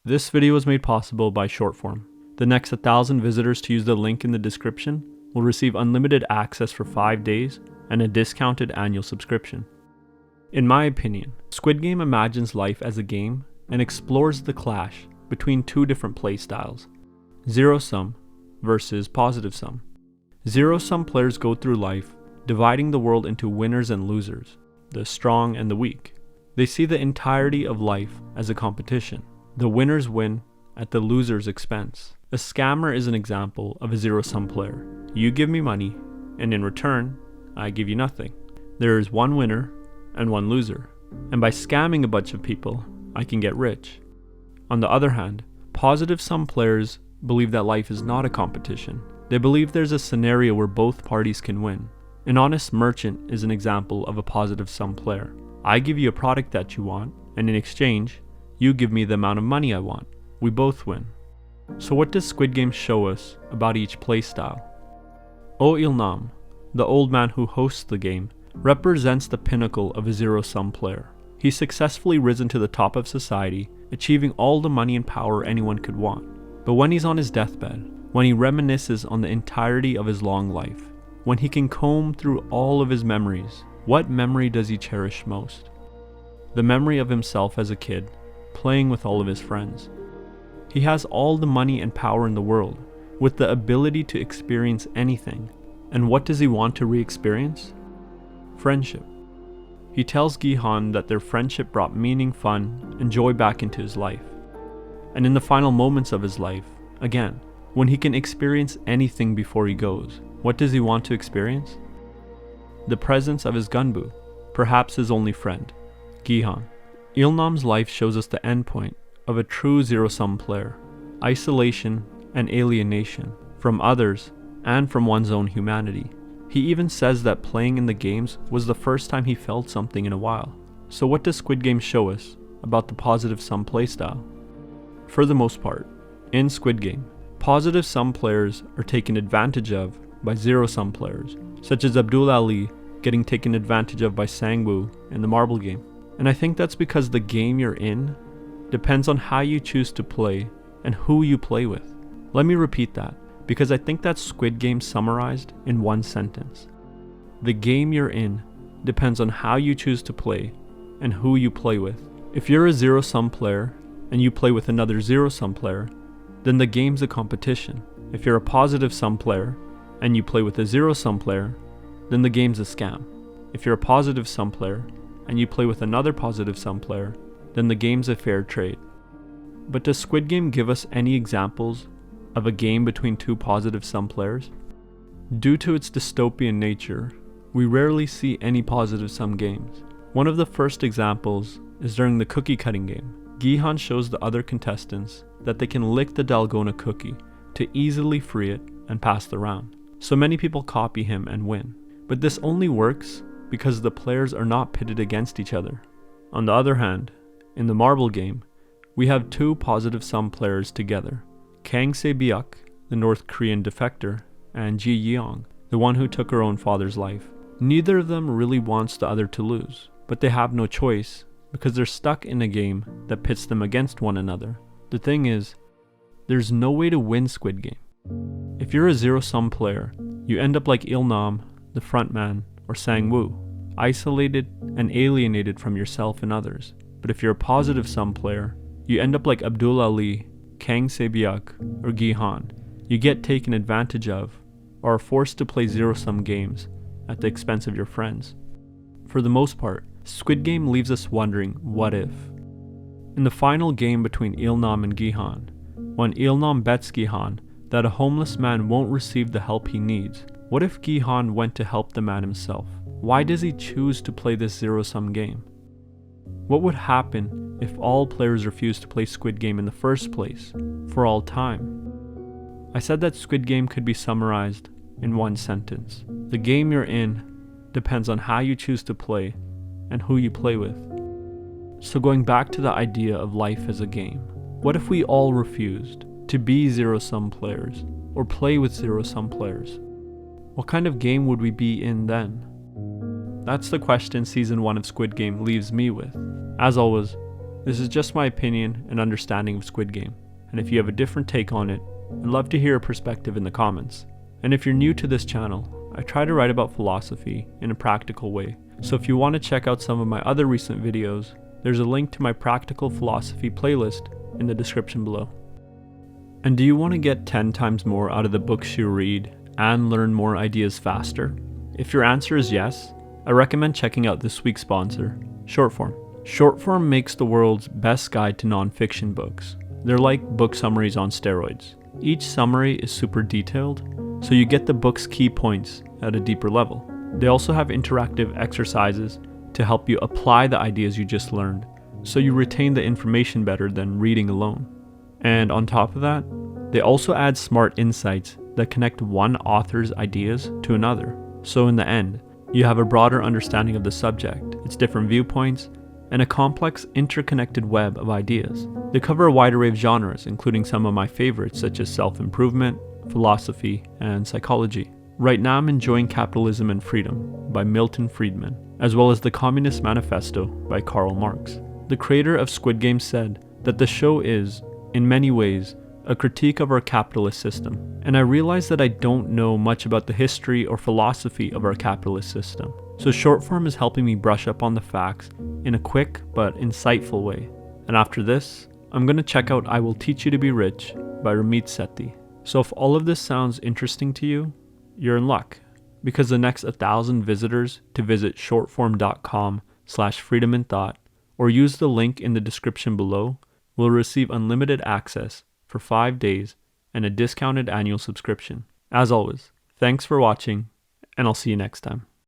This video was made possible by Shortform. The next 1,000 visitors to use the link in the description will receive unlimited access for 5 days and a discounted annual subscription. In my opinion, Squid Game imagines life as a game and explores the clash between two different play styles: zero-sum versus positive-sum. Zero-sum players go through life dividing the world into winners and losers, the strong and the weak. They see the entirety of life as a competition. The winners win at the loser's expense. A scammer is an example of a zero-sum player. You give me money, and in return, I give you nothing. There is one winner and one loser, and by scamming a bunch of people, I can get rich. On the other hand, positive-sum players believe that life is not a competition. They believe there's a scenario where both parties can win. An honest merchant is an example of a positive-sum player. I give you a product that you want, and in exchange, you give me the amount of money I want. We both win. So what does Squid Game show us about each playstyle? O Il-nam, the old man who hosts the game, represents the pinnacle of a zero-sum player. He's successfully risen to the top of society, achieving all the money and power anyone could want. But when he's on his deathbed, when he reminisces on the entirety of his long life, when he can comb through all of his memories, what memory does he cherish most? The memory of himself as a kid, playing with all of his friends. He has all the money and power in the world, with the ability to experience anything. And what does he want to re-experience? Friendship. He tells Gi-han that their friendship brought meaning, fun, and joy back into his life. And in the final moments of his life, again, when he can experience anything before he goes, what does he want to experience? The presence of his gunbu, perhaps his only friend, Gi-han. Il-nam's life shows us the endpoint of a true zero-sum player: isolation and alienation from others and from one's own humanity. He even says that playing in the games was the first time he felt something in a while. So what does Squid Game show us about the positive-sum playstyle? For the most part, in Squid Game, positive-sum players are taken advantage of by zero-sum players, such as Abdul Ali getting taken advantage of by Sang-woo in the marble game. And I think that's because the game you're in depends on how you choose to play and who you play with. Let me repeat that, because I think that's Squid Game summarized in one sentence. The game you're in depends on how you choose to play and who you play with. If you're a zero-sum player and you play with another zero-sum player, then the game's a competition. If you're a positive-sum player and you play with a zero-sum player, then the game's a scam. If you're a positive-sum player and you play with another positive-sum player, then the game's a fair trade. But does Squid Game give us any examples of a game between two positive-sum players? Due to its dystopian nature, we rarely see any positive-sum games. One of the first examples is during the cookie cutting game. Gi-han shows the other contestants that they can lick the Dalgona cookie to easily free it and pass the round. So many people copy him and win. But this only works because the players are not pitted against each other. On the other hand, in the marble game, we have two positive-sum players together: Kang Se-byuk, the North Korean defector, and Ji Yeong, the one who took her own father's life. Neither of them really wants the other to lose, but they have no choice because they're stuck in a game that pits them against one another. The thing is, there's no way to win Squid Game. If you're a zero-sum player, you end up like Il-nam, the frontman, or Sang-woo, isolated and alienated from yourself and others. But if you're a positive-sum player, you end up like Abdul Ali, Kang Se-byuk, or Gi-han. You get taken advantage of, or are forced to play zero-sum games at the expense of your friends. For the most part, Squid Game leaves us wondering, what if? In the final game between Il-nam and Gi-han, when Il-nam bets Gi-han that a homeless man won't receive the help he needs, what if Gi-han went to help the man himself? Why does he choose to play this zero-sum game? What would happen if all players refused to play Squid Game in the first place, for all time? I said that Squid Game could be summarized in one sentence. The game you're in depends on how you choose to play and who you play with. So going back to the idea of life as a game, what if we all refused to be zero-sum players or play with zero-sum players? What kind of game would we be in then? That's the question Season 1 of Squid Game leaves me with. As always, This is just my opinion and understanding of Squid Game, and if you have a different take on it, I'd love to hear a perspective in the comments. And if you're new to this channel, I try to write about philosophy in a practical way, so if you want to check out some of my other recent videos, there's a link to my practical philosophy playlist in the description below. And do you want to get 10 times more out of the books you read and learn more ideas faster? If your answer is yes, I recommend checking out this week's sponsor, Shortform. Shortform makes the world's best guide to non-fiction books. They're like book summaries on steroids. Each summary is super detailed, so you get the book's key points at a deeper level. They also have interactive exercises to help you apply the ideas you just learned, so you retain the information better than reading alone. And on top of that, they also add smart insights that connect one author's ideas to another. So in the end, you have a broader understanding of the subject, its different viewpoints, and a complex interconnected web of ideas. They cover a wide array of genres, including some of my favorites such as self-improvement, philosophy, and psychology. Right now I'm enjoying Capitalism and Freedom by Milton Friedman, as well as The Communist Manifesto by Karl Marx. The creator of Squid Game said that the show is, in many ways, a critique of our capitalist system. And I realized that I don't know much about the history or philosophy of our capitalist system. So Shortform is helping me brush up on the facts in a quick but insightful way. And after this, I'm going to check out I Will Teach You to Be Rich by Ramit Sethi. So if all of this sounds interesting to you, you're in luck, because the next 1,000 visitors to visit shortform.com/freedominthought or use the link in the description below will receive unlimited access for 5 days and a discounted annual subscription. As always, thanks for watching, and I'll see you next time.